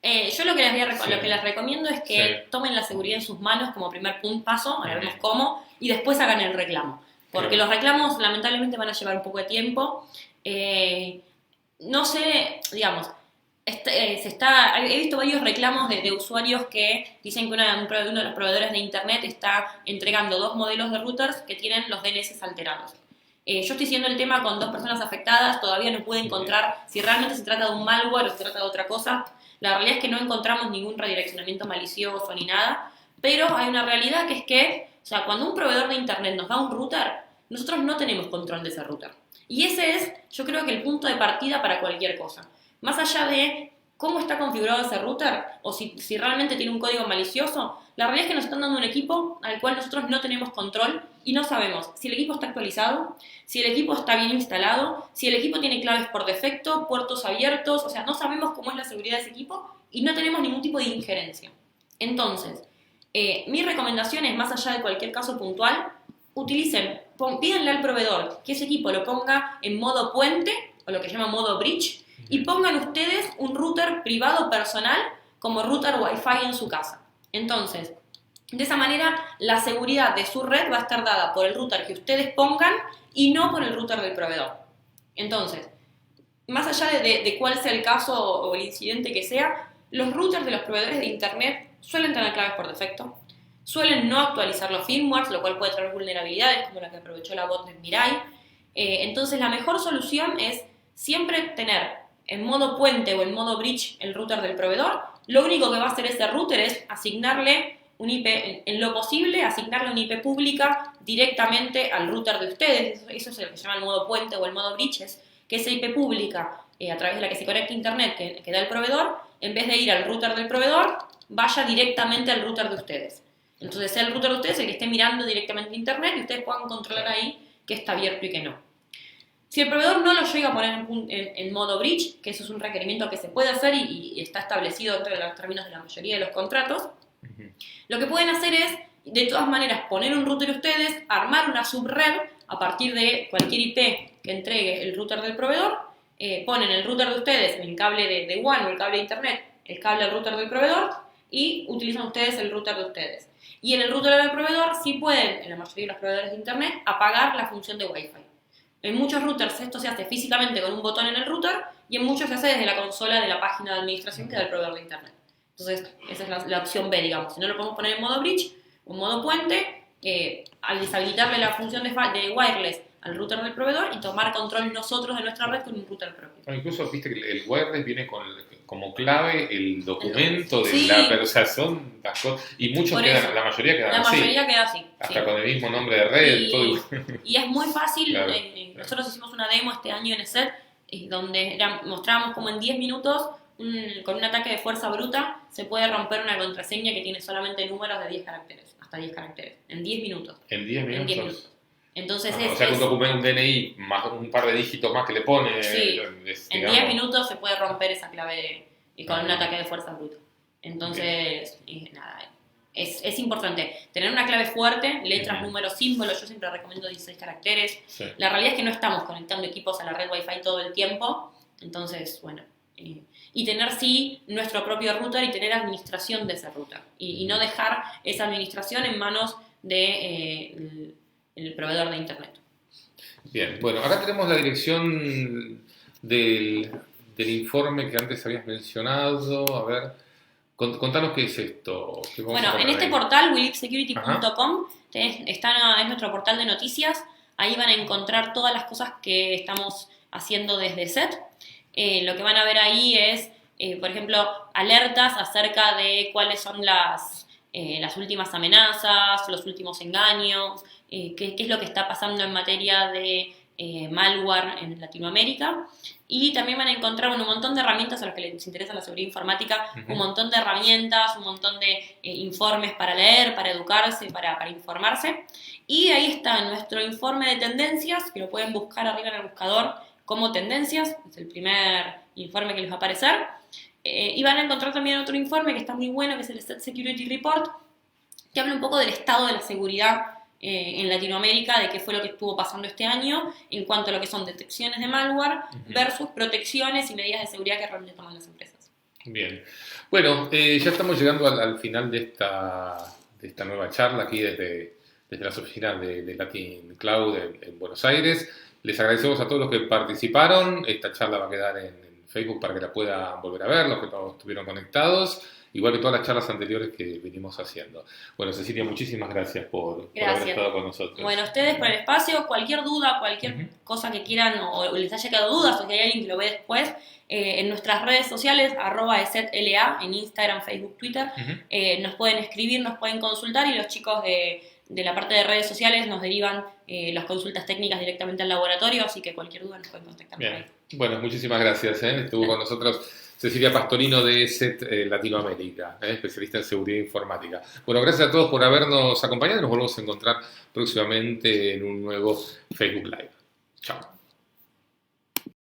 yo lo que les recomiendo es que tomen la seguridad en sus manos como primer paso, ahora vemos cómo, y después hagan el reclamo. Porque los reclamos lamentablemente van a llevar un poco de tiempo. No sé, digamos, he visto varios reclamos de usuarios que dicen que uno de los proveedores de internet está entregando 2 modelos de routers que tienen los DNS alterados. Yo estoy siguiendo el tema con 2 personas afectadas, todavía no pude encontrar si realmente se trata de un malware o se trata de otra cosa. La realidad es que no encontramos ningún redireccionamiento malicioso ni nada, pero hay una realidad que es que, o sea, cuando un proveedor de internet nos da un router, nosotros no tenemos control de ese router. Y ese es, yo creo que el punto de partida para cualquier cosa. Más allá de cómo está configurado ese router, o si realmente tiene un código malicioso, la realidad es que nos están dando un equipo al cual nosotros no tenemos control y no sabemos si el equipo está actualizado, si el equipo está bien instalado, si el equipo tiene claves por defecto, puertos abiertos, o sea, no sabemos cómo es la seguridad de ese equipo y no tenemos ningún tipo de injerencia. Entonces, mi recomendación es, más allá de cualquier caso puntual, pídanle al proveedor que ese equipo lo ponga en modo puente, o lo que se llama modo bridge, y pongan ustedes un router privado personal como router Wi-Fi en su casa. Entonces, de esa manera, la seguridad de su red va a estar dada por el router que ustedes pongan y no por el router del proveedor. Entonces, más allá de cuál sea el caso o el incidente que sea, los routers de los proveedores de internet suelen tener claves por defecto, suelen no actualizar los firmwares, lo cual puede traer vulnerabilidades como la que aprovechó la botnet Mirai. Entonces, la mejor solución es siempre tener en modo puente o en modo bridge el router del proveedor. Lo único que va a hacer ese router es asignarle un IP, en lo posible, asignarle una IP pública directamente al router de ustedes. Eso es lo que se llama el modo puente o el modo bridge, es que esa IP pública, a través de la que se conecta a internet, que da el proveedor, en vez de ir al router del proveedor, vaya directamente al router de ustedes. Entonces, sea el router de ustedes el que esté mirando directamente internet y ustedes puedan controlar ahí qué está abierto y qué no. Si el proveedor no lo llega a poner en modo bridge, que eso es un requerimiento que se puede hacer y está establecido dentro de los términos de la mayoría de los contratos, lo que pueden hacer es, de todas maneras, poner un router ustedes, armar una subred a partir de cualquier IP que entregue el router del proveedor, ponen el router de ustedes en el cable de WAN o el cable de internet, el cable al router del proveedor y utilizan ustedes el router de ustedes. Y en el router del proveedor sí pueden, en la mayoría de los proveedores de internet, apagar la función de Wi-Fi. En muchos routers esto se hace físicamente con un botón en el router y en muchos se hace desde la consola de la página de administración que da el proveedor de internet. Entonces, esa es la opción B, digamos. Si no lo podemos poner en modo bridge o en modo puente, al deshabilitarle la función de wireless al router del proveedor y tomar control nosotros de nuestra red con un router propio. Incluso viste que el wireless viene como clave el documento sí. o sea, son las cosas, y muchos quedan, la mayoría quedan así. La mayoría queda así. Hasta sí, con el mismo nombre de red. Y es muy fácil. Claro. Nosotros hicimos una demo este año en ESET donde mostrábamos como en 10 minutos, con un ataque de fuerza bruta, se puede romper una contraseña que tiene solamente números de 10 caracteres, hasta 10 caracteres, en 10 minutos. ¿En 10 minutos? En 10 minutos. Entonces o sea, que un documento, un DNI, más un par de dígitos más que le pone. Sí, en 10 minutos se puede romper esa clave con un ataque de fuerza bruta. Entonces, nada, es importante tener una clave fuerte, letras, números, símbolos. Yo siempre recomiendo 16 caracteres. Sí. La realidad es que no estamos conectando equipos a la red Wi-Fi todo el tiempo. Entonces, bueno, y tener sí nuestro propio router y tener administración de ese router. Y no dejar esa administración en manos de el proveedor de internet. Bien, bueno, acá tenemos la dirección del informe que antes habías mencionado. A ver, contanos qué es esto. Bueno, en este portal, willipsecurity.com, es nuestro portal de noticias. Ahí van a encontrar todas las cosas que estamos haciendo desde SET. Lo que van a ver ahí es, por ejemplo, alertas acerca de cuáles son las últimas amenazas, los últimos engaños, qué es lo que está pasando en materia de malware en Latinoamérica. Y también van a encontrar un montón de herramientas a los que les interesa la seguridad informática, un montón de herramientas, un montón de informes para leer, para educarse, para informarse. Y ahí está nuestro informe de tendencias, que lo pueden buscar arriba en el buscador como tendencias, es el primer informe que les va a aparecer. Y van a encontrar también otro informe que está muy bueno, que es el SET Security Report, que habla un poco del estado de la seguridad en Latinoamérica, de qué fue lo que estuvo pasando este año en cuanto a lo que son detecciones de malware versus protecciones y medidas de seguridad que realmente toman las empresas. Bien. Bueno, ya estamos llegando al final de esta nueva charla aquí desde las oficinas de Latin Cloud en Buenos Aires. Les agradecemos a todos los que participaron. Esta charla va a quedar en Facebook para que la puedan volver a ver, los que no estuvieron conectados, igual que todas las charlas anteriores que venimos haciendo. Bueno, Cecilia, muchísimas gracias por haber estado con nosotros. Bueno, ustedes por el espacio, cualquier duda, cualquier cosa que quieran o les haya quedado dudas o si hay alguien que lo ve después, en nuestras redes sociales, @esetla, en Instagram, Facebook, Twitter, nos pueden escribir, nos pueden consultar y los chicos de de la parte de redes sociales nos derivan las consultas técnicas directamente al laboratorio, así que cualquier duda nos pueden contactar por ahí. Bueno, muchísimas gracias. Estuvo con nosotros Cecilia Pastorino de SET Latinoamérica, especialista en seguridad informática. Bueno, gracias a todos por habernos acompañado y nos volvemos a encontrar próximamente en un nuevo Facebook Live. Chao.